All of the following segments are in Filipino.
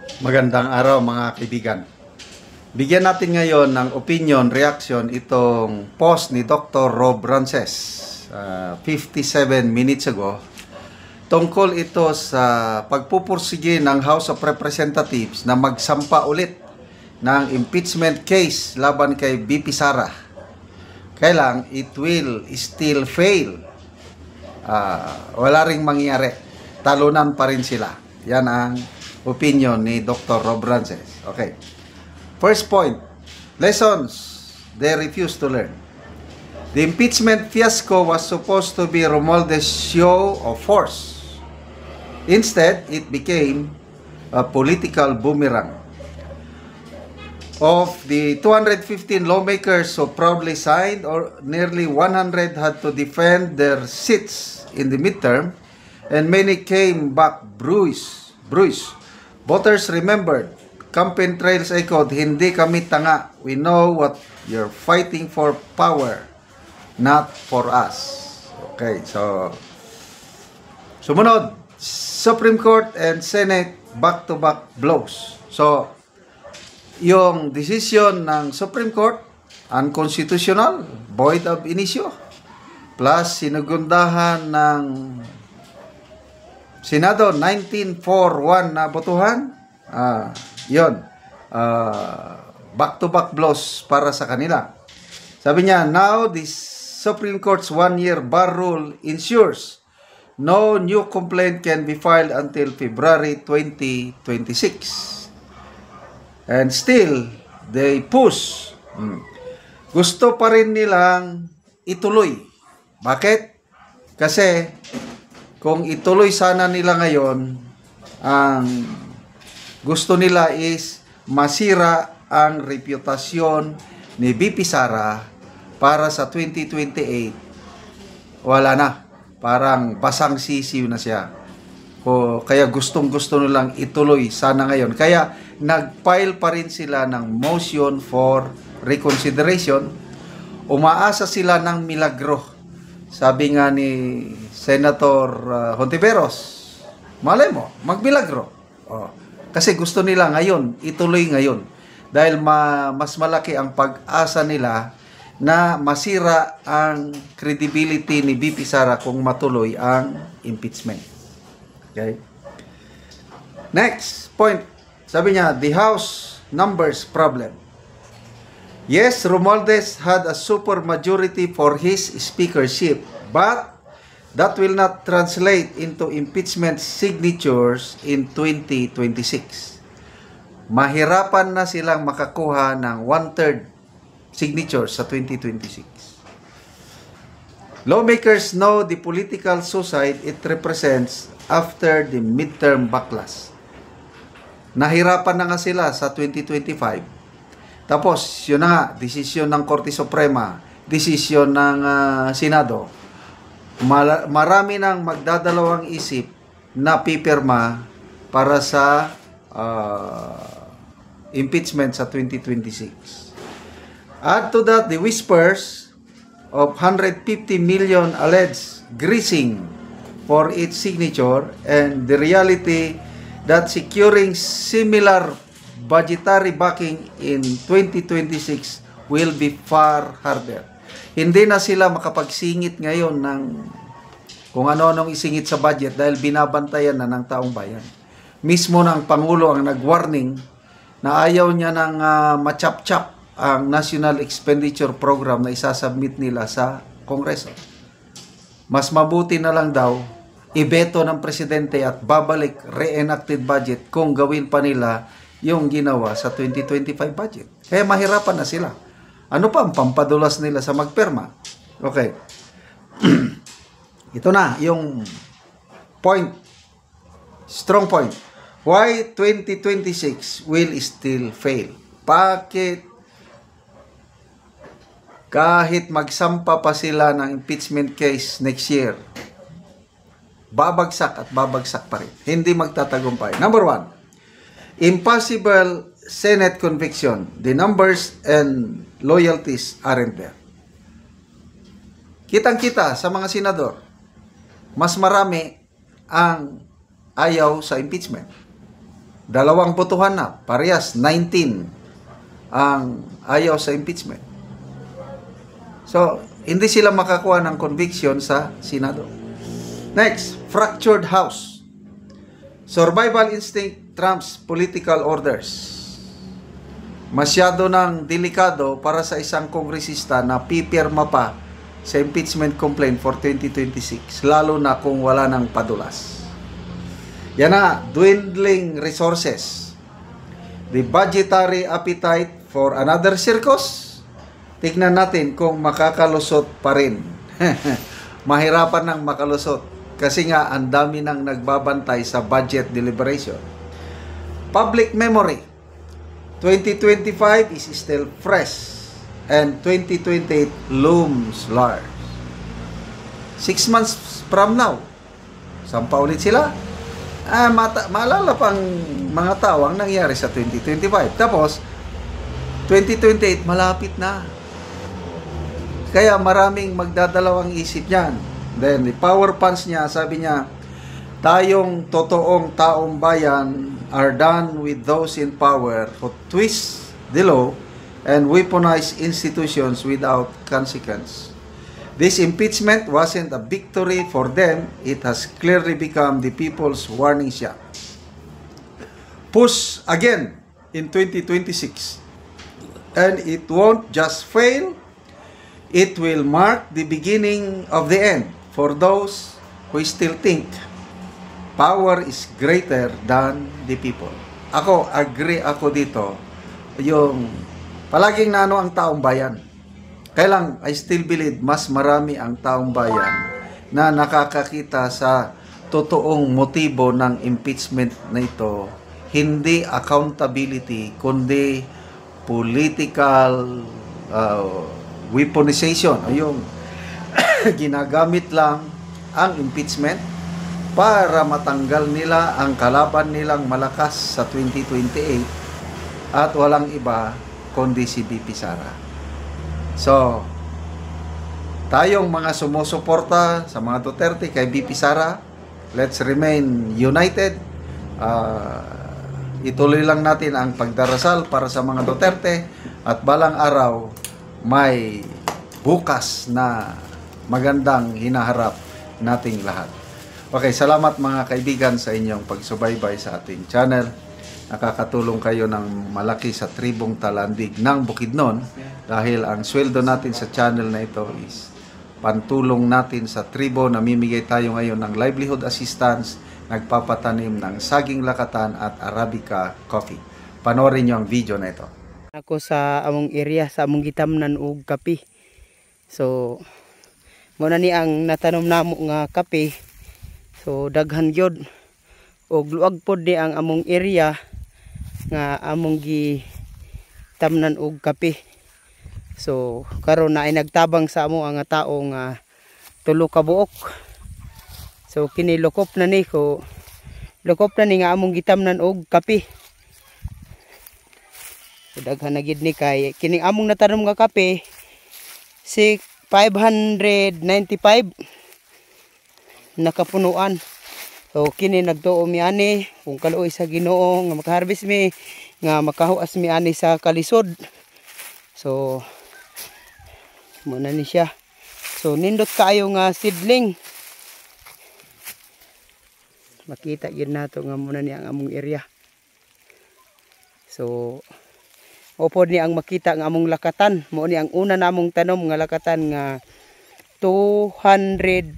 Magandang araw mga kaibigan. Bigyan natin ngayon ng opinion, reaction itong post ni Dr. Rob Rances 57 minutes ago. Tungkol ito sa pagpupursige ng House of Representatives na magsampa ulit ng impeachment case laban kay BP Sara. Kailang it will still fail. Wala ring mangyari. Talunan pa rin sila. Yan ang opinion ni Dr. Rob Rances. Okay. First point, lessons they refuse to learn. The impeachment fiasco was supposed to be Romualdez' show of force. Instead, it became a political boomerang. Of the 215 lawmakers who proudly signed, or nearly 100 had to defend their seats in the midterm, and many came back bruised. Voters remembered, campaign trails echoed, hindi kami tanga. We know what you're fighting for, power, not for us. Okay, so sumunod, Supreme Court and Senate back-to-back blows. So, yung decision ng Supreme Court, unconstitutional, void ab initio, plus sinugundahan ng Senado 19-4-1 na botohan, back-to-back blows para sa kanila. Sabi niya, now the Supreme Court's one-year bar rule ensures no new complaint can be filed until February 2026. And still, they push. Gusto pa rin nilang ituloy. Bakit? Kasi kung ituloy sana nila ngayon, ang gusto nila is masira ang reputasyon ni BP Sara para sa 2028. Wala na. Parang basang sisiw na siya. Kaya gustong-gusto nilang ituloy sana ngayon. Kaya nag-file pa rin sila ng motion for reconsideration. Umaasa sila ng milagro. Sabi nga ni Senator Hontiveros, malay mo, magmilagro. Kasi gusto nila ngayon, ituloy ngayon. Dahil mas malaki ang pag-asa nila na masira ang credibility ni BP Sara kung matuloy ang impeachment. Okay? Next point. Sabi niya, the House numbers problem. Yes, Romualdez had a super majority for his speakership, but that will not translate into impeachment signatures in 2026. Mahirapan na silang makakuha ng 1/3 signatures sa 2026. Lawmakers know the political suicide it represents after the midterm backlash. Nahirapan na nga sila sa 2025. Tapos, yun na nga, desisyon ng Korte Suprema, desisyon ng Senado. Marami nang magdadalawang isip na pipirma para sa impeachment sa 2026. Add to that the whispers of 150 million alleged greasing for its signature and the reality that securing similar budgetary backing in 2026 will be far harder. Hindi na sila makapagsingit ngayon ng kung ano-anong isingit sa budget dahil binabantayan na ng taong bayan. Mismo ng Pangulo ang nag-warning na ayaw niya ng machap-chap ang National Expenditure Program na isasubmit nila sa Kongreso. Mas mabuti na lang daw ibeto ng presidente at babalik re-enacted budget kung gawin pa nila yung ginawa sa 2025 budget. Kaya mahirapan na sila. Ano pa ang pampadulas nila sa magperma? Okay. Ito na yung point. Strong point. Why 2026 will still fail? Bakit kahit magsampa pa sila ng impeachment case next year, babagsak at babagsak pa rin. Hindi magtatagumpay. Number 1, impossible Senate conviction. The numbers and loyalties aren't there. Kitang-kita sa mga senador, mas marami ang ayaw sa impeachment. Dalawang botohan na, parehas 19 ang ayaw sa impeachment. So, hindi sila makakuha ng conviction sa Senado. Next, fractured House. Survival instinct trumps political orders. Masyado ng delikado para sa isang kongresista na pipirma pa sa impeachment complaint for 2026, lalo na kung wala ng padulas. Yan na, dwindling resources. The budgetary appetite for another circus. Tignan natin kung makakalusot pa rin. Mahirapan nang makalusot kasi nga ang dami nang nagbabantay sa budget deliberation. Public memory. 2025 is still fresh and 2028 looms large. 6 months from now, sampa ulit sila. Maalala pang mga tao ang nangyari sa 2025. Tapos, 2028 malapit na. Kaya maraming magdadalawang isip niyan. Then, the power punch niya, sabi niya, tayong totoong taong bayan are done with those in power who twist the law and weaponize institutions without consequence. This impeachment wasn't a victory for them. It has clearly become the people's warning shot. Push again in 2026. And it won't just fail. It will mark the beginning of the end for those who still think power is greater than the people. Ako, agree ako dito. Yung palaging nano ang taong bayan. Kailang I still believe mas marami ang taong bayan na nakakakita sa totoong motibo ng impeachment na ito. Hindi accountability, kundi political weaponization. Yung ginagamit lang ang impeachment para matanggal nila ang kalaban nilang malakas sa 2028 at walang iba kundi si BP Sara. So, tayong mga sumusuporta sa mga Duterte kay BP Sara, let's remain united. Ituloy lang natin ang pagdarasal para sa mga Duterte at balang araw may bukas na magandang hinaharap nating lahat. Okay, salamat mga kaibigan sa inyong pagsubaybay sa ating channel. Nakakatulong kayo ng malaki sa tribong Talandig ng Bukidnon dahil ang sweldo natin sa channel na ito is pantulong natin sa tribo. Namimigay tayo ngayon ng livelihood assistance, nagpapatanim ng saging lakatan at Arabica coffee. Panoorin nyo ang video na ito. Ako sa among area, sa among gitamnan og kape. So, muna ni ang natanom namo nga kape. So, daghan gyud og luag pod ni ang among area nga among gitamnan og kape. So, karon na ay nagtabang sa amo ang tao nga 3 ka buok. So, kini lokop na ni ko. Lokop na ni nga among gitamnan og kape. So, daghan na gid ni kay kining among natanom nga kape si 595 nakapunuan. So kini nagtuo mi ani kung kaluoy sa Ginoo nga makaharvest mi nga makahuas mi ani sa kalisod. So muna ni siya. So nindot kaayo nga seedling. Makita gyud nato nga muna ni ang among area. So upod ni ang makita nga among lakatan, mo ni ang una namong tanom nga lakatan nga 240.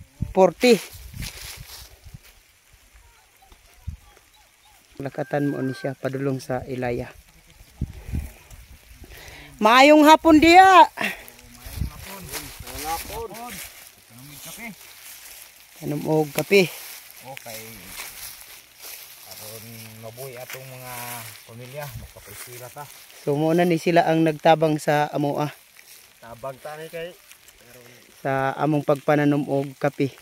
Lakatan mo ni siya padulong sa Ilaya. Maayong hapon diya. Tanom og kape. Okay. Aron mabuhi atong mga pamilya, makapagpila ta. So muna ni sila ang nagtabang sa amoa. Tabang ta ni kay sa among pagpananom og kape.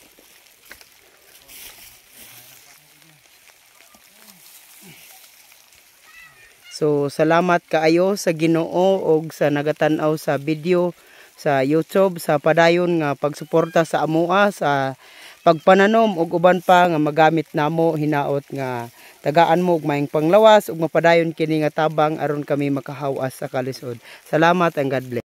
So salamat kaayo sa Ginoo og sa nagatan-aw sa video sa YouTube sa padayon nga pagsuporta sa amoa sa pagpananom ug uban pa nga magamit namo hinaot nga tagaan mo og maayong panglawas ug mapadayon kini nga tabang aron kami makahawas sa kalisod. Salamat and God bless.